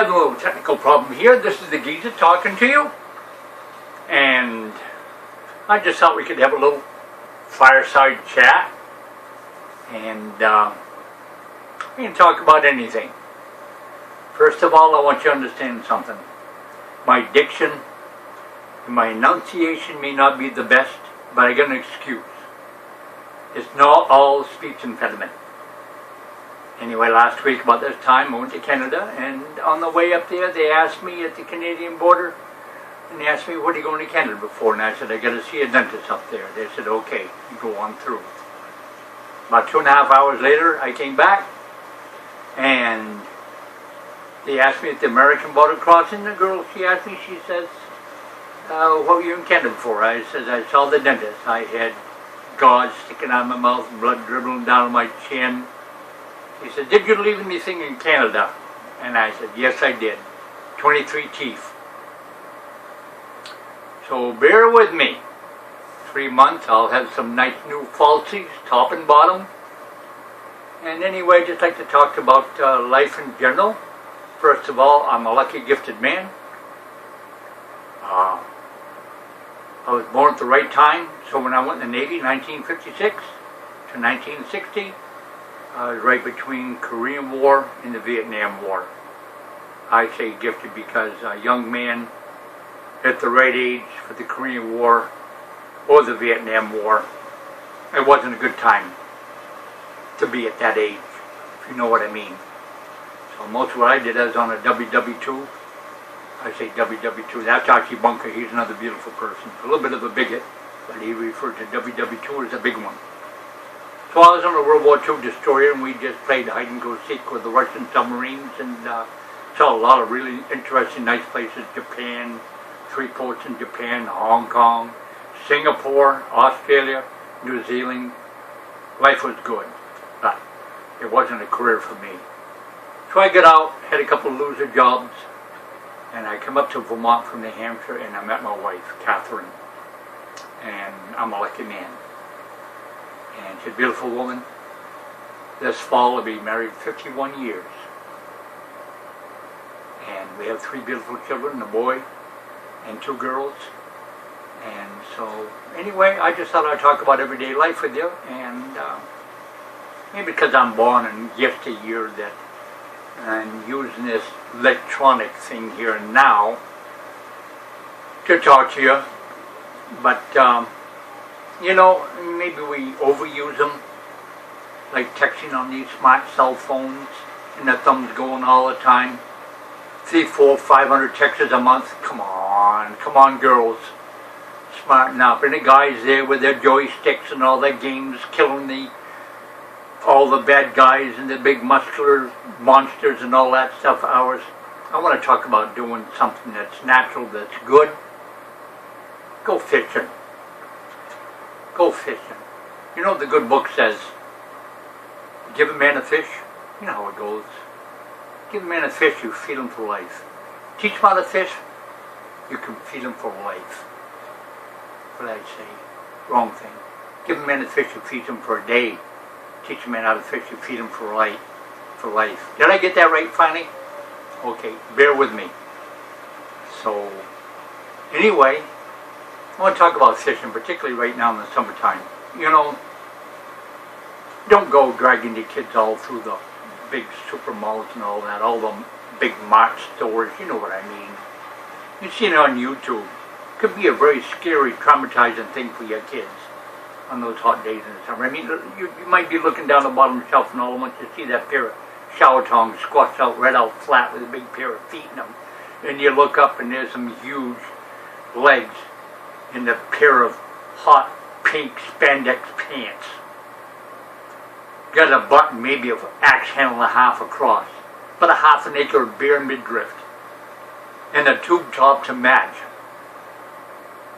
Having a little technical problem here. This is the geezer talking to you. And I just thought we could have a little fireside chat. And we can talk about anything. First of all, I want you to understand something. My diction and my enunciation may not be the best, but I got an excuse. It's not all speech impediment. Anyway, last week about this time I went to Canada, and on the way up there they asked me at the Canadian border, and they asked me, what are you going to Canada for? And I said, I got to see a dentist up there. They said, okay, you go on through. About 2.5 hours later, I came back, and they asked me at the American border crossing. The girl, she asked me, she says, what were you in Canada for? I said, I saw the dentist. I had gauze sticking out of my mouth, blood dribbling down my chin. He said, did you leave anything in Canada? And I said, yes, I did. 23 teeth. So bear with me. 3 months, I'll have some nice new falsies, top and bottom. And anyway, I'd just like to talk about life in general. First of all, I'm a lucky, gifted man. I was born at the right time. So when I went in the Navy, 1956 to 1960, I was right between Korean War and the Vietnam War. I say gifted because a young man at the right age for the Korean War or the Vietnam War, it wasn't a good time to be at that age, if you know what I mean. So most of what I did, I was on a WW2. I say WW2, that's Archie Bunker. He's another beautiful person. A little bit of a bigot, but he referred to WW2 as a big one. So I was on a World War II destroyer, and we just played hide and go seek with the Russian submarines, and saw a lot of really interesting, nice places. Japan, 3 ports in Japan, Hong Kong, Singapore, Australia, New Zealand. Life was good, but it wasn't a career for me. So I got out, had a couple of loser jobs, and I come up to Vermont from New Hampshire, and I met my wife, Catherine, and I'm a lucky man. And she's a beautiful woman. This fall I'll be married 51 years. And we have 3 beautiful children, a boy and 2 girls. And so, anyway, I just thought I'd talk about everyday life with you. And maybe because I'm born in just a year that I'm using this electronic thing here and now to talk to you. But, you know, maybe we overuse them, like texting on these smart cell phones, and the thumb's going all the time. 300, 400, 500 texts a month. Come on, girls, smarten up. And the guys there with their joysticks and all their games, killing all the bad guys and the big muscular monsters and all that stuff. Ours. I want to talk about doing something that's natural, that's good. Go fishing. Go fishing. You know the good book says, give a man a fish. You know how it goes. Give a man a fish, you feed him for life. Teach him how to fish, you can feed him for life. What did I say? Wrong thing. Give a man a fish, you feed him for a day. Teach a man how to fish, you feed him for life. Did I get that right finally? Okay, bear with me. So, anyway, I want to talk about fishing, particularly right now in the summertime. You know, don't go dragging the kids all through the big super malls and all that, all the big mart stores, you know what I mean. You see it on YouTube. It could be a very scary, traumatizing thing for your kids on those hot days in the summer. I mean, you might be looking down the bottom shelf and all at once you see that pair of shower tongs squashed out, right out flat with a big pair of feet in them. And you look up and there's some huge legs in a pair of hot pink spandex pants. Got a button maybe of axe handle and a half across, but a half an acre of bare midriff, and a tube top to match.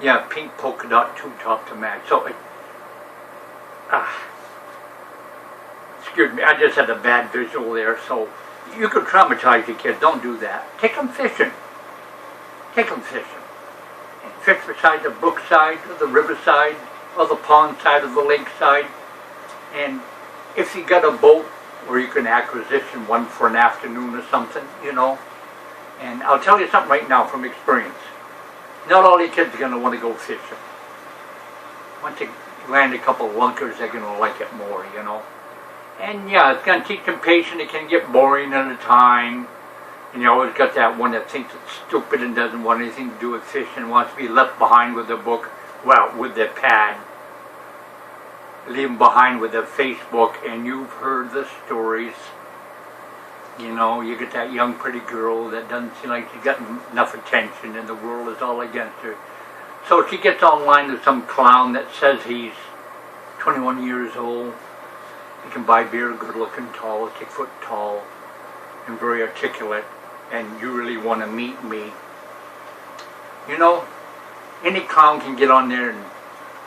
Yeah, pink polka dot tube top to match. So, excuse me, I just had a bad visual there. So, you could traumatize your kids. Don't do that. Take them fishing. Take them fishing. And fish beside the brook side, or the river side, or the pond side, or the lake side. And if you got a boat, or you can acquisition one for an afternoon or something, you know, And I'll tell you something right now from experience. Not all the kids are going to want to go fishing. Once they land a couple of lunkers, they're going to like it more, you know. And yeah, it's going to teach them patience. It can get boring at a time. And you always got that one that thinks it's stupid and doesn't want anything to do with fishing, wants to be left behind with their book, well, with their pad. Leave them behind with their Facebook, and you've heard the stories. You know, you get that young pretty girl that doesn't seem like she's got enough attention and the world is all against her. So she gets online with some clown that says he's 21 years old. He can buy beer, good looking, tall, 6 foot tall, and very articulate, and you really want to meet me. You know, any clown can get on there and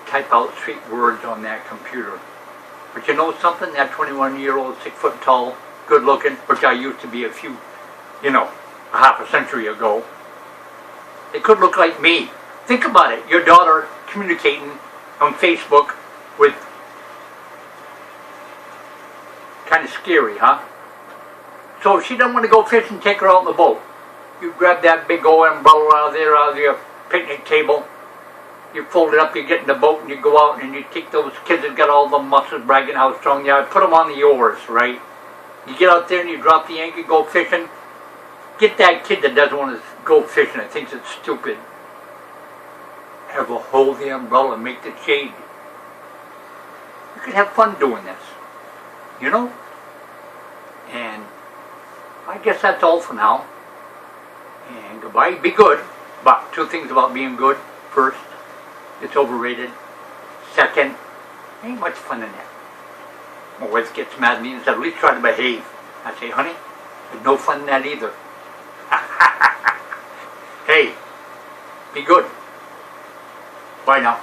type out sweet words on that computer. But you know something? That 21-year-old, 6 foot tall, good looking, which I used to be a half a century ago, it could look like me. Think about it. Your daughter communicating on Facebook with, kind of scary, huh? So if she doesn't want to go fishing, take her out on the boat. You grab that big old umbrella out of your picnic table. You fold it up, you get in the boat, and you go out, and you take those kids that got all the muscles bragging how strong they are, put them on the oars, right? You get out there and you drop the anchor, go fishing. Get that kid that doesn't want to go fishing, that thinks it's stupid. Have a hold the umbrella, make the shade. You could have fun doing this, you know? And I guess that's all for now. And goodbye. Be good. But 2 things about being good. First, it's overrated. Second, ain't much fun in that. My wife gets mad at me and says, at least try to behave. I say, honey, there's no fun in that either. Hey, be good. Bye now.